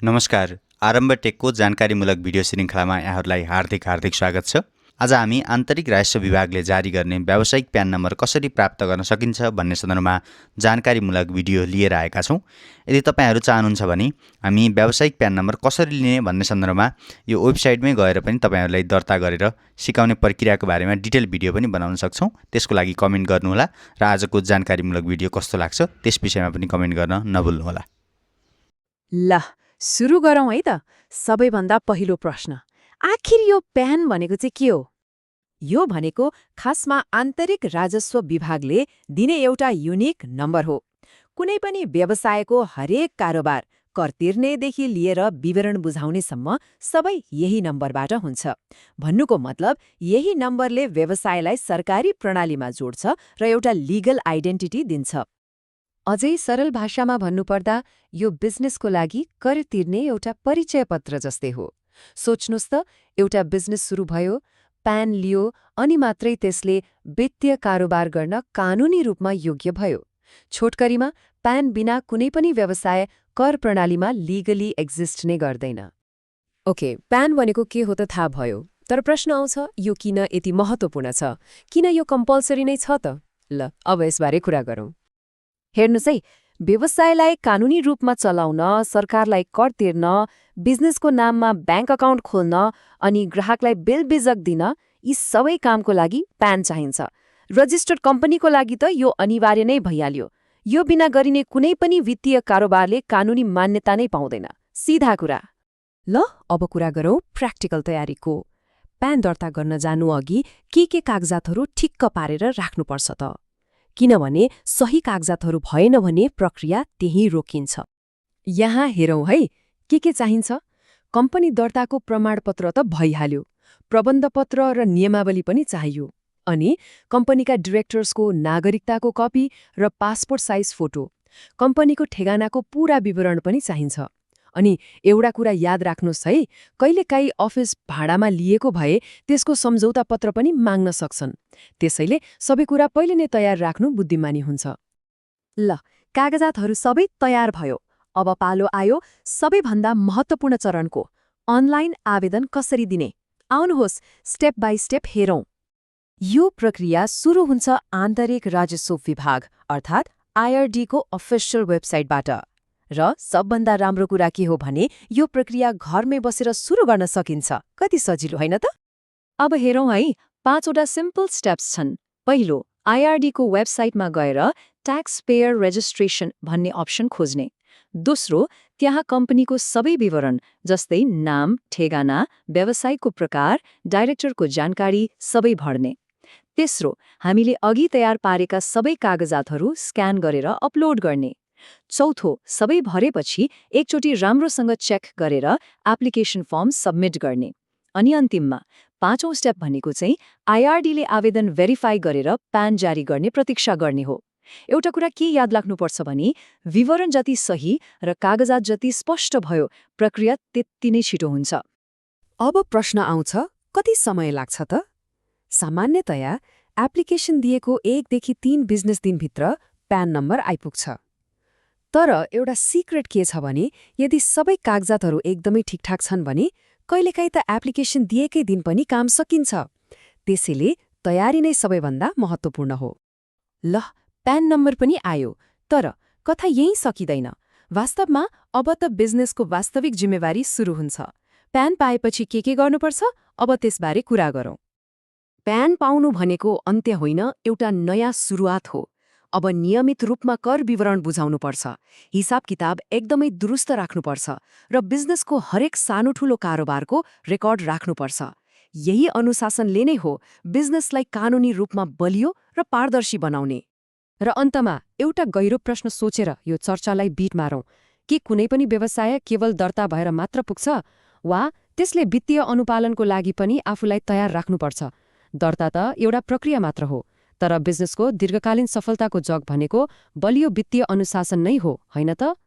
नमस्कार। आरम्भ टेकको जानकारीमूलक भिडियो श्रृङ्खलामा यहाँहरूलाई हार्दिक स्वागत छ। आज हामी आन्तरिक राजस्व विभागले जारी गर्ने व्यावसायिक प्यान नम्बर कसरी प्राप्त गर्न सकिन्छ भन्ने सन्दर्भमा जानकारीमूलक भिडियो लिएर आएका छौँ। यदि तपाईँहरू चाहनुहुन्छ भने हामी व्यावसायिक प्यान नम्बर कसरी लिने भन्ने सन्दर्भमा यो वेबसाइटमै गएर पनि तपाईँहरूलाई दर्ता गरेर सिकाउने प्रक्रियाको बारेमा डिटेल भिडियो पनि बनाउन सक्छौँ। त्यसको लागि कमेन्ट गर्नुहोला र आजको जानकारीमूलक भिडियो कस्तो लाग्छ त्यस विषयमा पनि कमेन्ट गर्न नभुल्नुहोला। ल सुरु गरौँ है त। सबैभन्दा पहिलो प्रश्न, आखिर यो प्यान भनेको चाहिँ के हो? यो भनेको खासमा आन्तरिक राजस्व विभागले दिने एउटा युनिक नम्बर हो। कुनै पनि व्यवसायको हरेक कारोबार, कर तिर्नेदेखि लिएर विवरण बुझाउनेसम्म सबै यही नम्बरबाट हुन्छ। भन्नुको मतलब यही नम्बरले व्यवसायलाई सरकारी प्रणालीमा जोड्छ र एउटा लिगल आइडेन्टिटी दिन्छ। अझै सरल भाषामा भन्नुपर्दा यो बिजनेसको लागि कर तिर्ने एउटा परिचय पत्र जस्तै हो। सोच्नुहोस् त, एउटा बिजनेस सुरु भयो, प्यान लियो, अनि मात्रै त्यसले वित्तीय कारोबार गर्न कानुनी रूपमा योग्य भयो। छोटकरीमा प्यान बिना कुनै पनि व्यवसाय कर प्रणालीमा लिगली एक्जिस्ट नै गर्दैन। ओके, प्यान भनेको के हो त थाहा भयो, तर प्रश्न आउँछ यो किन यति महत्त्वपूर्ण छ? किन यो कम्पल्सरी नै छ त? ल अब यसबारे कुरा गरौँ। हेर्नुहोस् है, व्यवसायलाई कानुनी रूपमा चलाउन, सरकारलाई कर तिर्न, बिजनेसको नाममा ब्याङ्क अकाउन्ट खोल्न अनि ग्राहकलाई बिल बिजक दिन, यी सबै कामको लागि प्यान चाहिन्छ। रजिस्टर्ड कम्पनीको लागि त यो अनिवार्य नै भइहाल्यो। यो बिना गरिने कुनै पनि वित्तीय कारोबारले कानुनी मान्यता नै पाउँदैन। सिधा कुरा। ल अब कुरा गरौँ प्र्याक्टिकल तयारीको। प्यान दर्ता गर्न जानु अघि के कागजातहरू ठिक्क पारेर राख्नुपर्छ त? किनभने सही कागजातहरू भएन भने प्रक्रिया त्यही रोकिन्छ। यहाँ हेरौँ है, के चाहिन्छ? कम्पनी दर्ताको प्रमाणपत्र त भइहाल्यो, प्रबन्धपत्र र नियमावली पनि चाहियो, अनि कम्पनीका डिरेक्टर्सको नागरिकताको कपी र पासपोर्ट साइज फोटो, कम्पनीको ठेगानाको पूरा विवरण पनि चाहिन्छ। अनि एउटा कुरा याद राख्नुहोस् है, कहिलेकाहीँ अफिस भाडामा लिएको भए त्यसको सम्झौता पत्र पनि माग्न सक्छन्। त्यसैले सबै कुरा पहिले नै तयार राख्नु बुद्धिमानी हुन्छ। ल कागजातहरू सबै तयार भयो। अब पालो आयो सबैभन्दा महत्त्वपूर्ण चरणको, अनलाइन आवेदन कसरी दिने। आउनुहोस् स्टेप बाई स्टेप हेरौँ। यो प्रक्रिया सुरु हुन्छ आन्तरिक राजस्व विभाग अर्थात् आईआरडीको अफिसियल वेबसाइटबाट। र सबभन्दा राम्रो कुरा के हो भने यो प्रक्रिया घरमै बसेर सुरु गर्न सकिन्छ। कति सजिलो होइन त? अब हेरौँ है, 5वटा सिम्पल स्टेप्स छन्। पहिलो, आईआरडीको वेबसाइटमा गएर ट्याक्स पेयर रेजिस्ट्रेसन भन्ने अप्सन खोज्ने। दोस्रो, त्यहाँ कम्पनीको सबै विवरण जस्तै नाम, ठेगाना, व्यवसायको प्रकार, डाइरेक्टरको जानकारी सबै भर्ने। तेस्रो, हामीले अघि तयार पारेका सबै कागजातहरू स्क्यान गरेर अपलोड गर्ने। चौथो, सबै भरेपछि एकचोटि राम्रोसँग चेक गरेर एप्लिकेसन फर्म सबमिट गर्ने। अनि अन्तिममा 5औं स्टेप भनेको चाहिँ आईआरडीले आवेदन भेरिफाई गरेर प्यान जारी गर्ने प्रतीक्षा गर्ने हो। एउटा कुरा के याद राख्नुपर्छ भने विवरण जति सही र कागजात जति स्पष्ट भयो, प्रक्रिया त्यति नै छिटो हुन्छ। अब प्रश्न आउँछ, कति समय लाग्छ त? सामान्यतया एप्लिकेसन दिएको 1 देखि 3 बिजनेस दिनभित्र प्यान नम्बर आइपुग्छ। तर एउटा सिक्रेट के छ भने यदि सबै कागजातहरू एकदमै ठिकठाक छन् भने कहिलेकाहीँ त एप्लिकेसन दिएकै दिन पनि काम सकिन्छ। त्यसैले तयारी नै सबैभन्दा महत्त्वपूर्ण हो। ल प्यान नम्बर पनि आयो, तर कथा यही सकिँदैन। वास्तवमा अब त बिजनेसको वास्तविक जिम्मेवारी सुरु हुन्छ। प्यान पाएपछि के गर्नुपर्छ, अब त्यसबारे कुरा गरौँ। प्यान पाउनु भनेको अन्त्य होइन, एउटा नयाँ सुरुवात हो। अब नियमित रूपमा कर विवरण बुझाउनुपर्छ, हिसाब किताब एकदमै दुरुस्त राख्नुपर्छ र बिजनेसको हरेक सानो ठूलो कारोबारको रेकर्ड राख्नुपर्छ। यही अनुशासनले नै हो बिजनेसलाई कानुनी रूपमा बलियो र पारदर्शी बनाउने। र अन्तमा एउटा गहिरो प्रश्न सोचेर यो चर्चालाई बिट मारौँ, के कुनै पनि व्यवसाय केवल दर्ता भएर मात्र पुग्छ, वा त्यसले वित्तीय अनुपालनको लागि पनि आफूलाई तयार राख्नुपर्छ? दर्ता त एउटा प्रक्रिया मात्र हो, तर बिजनेसको दीर्घकालीन सफलताको जग भनेको बलियो वित्तीय अनुशासन नै हो, होइन त?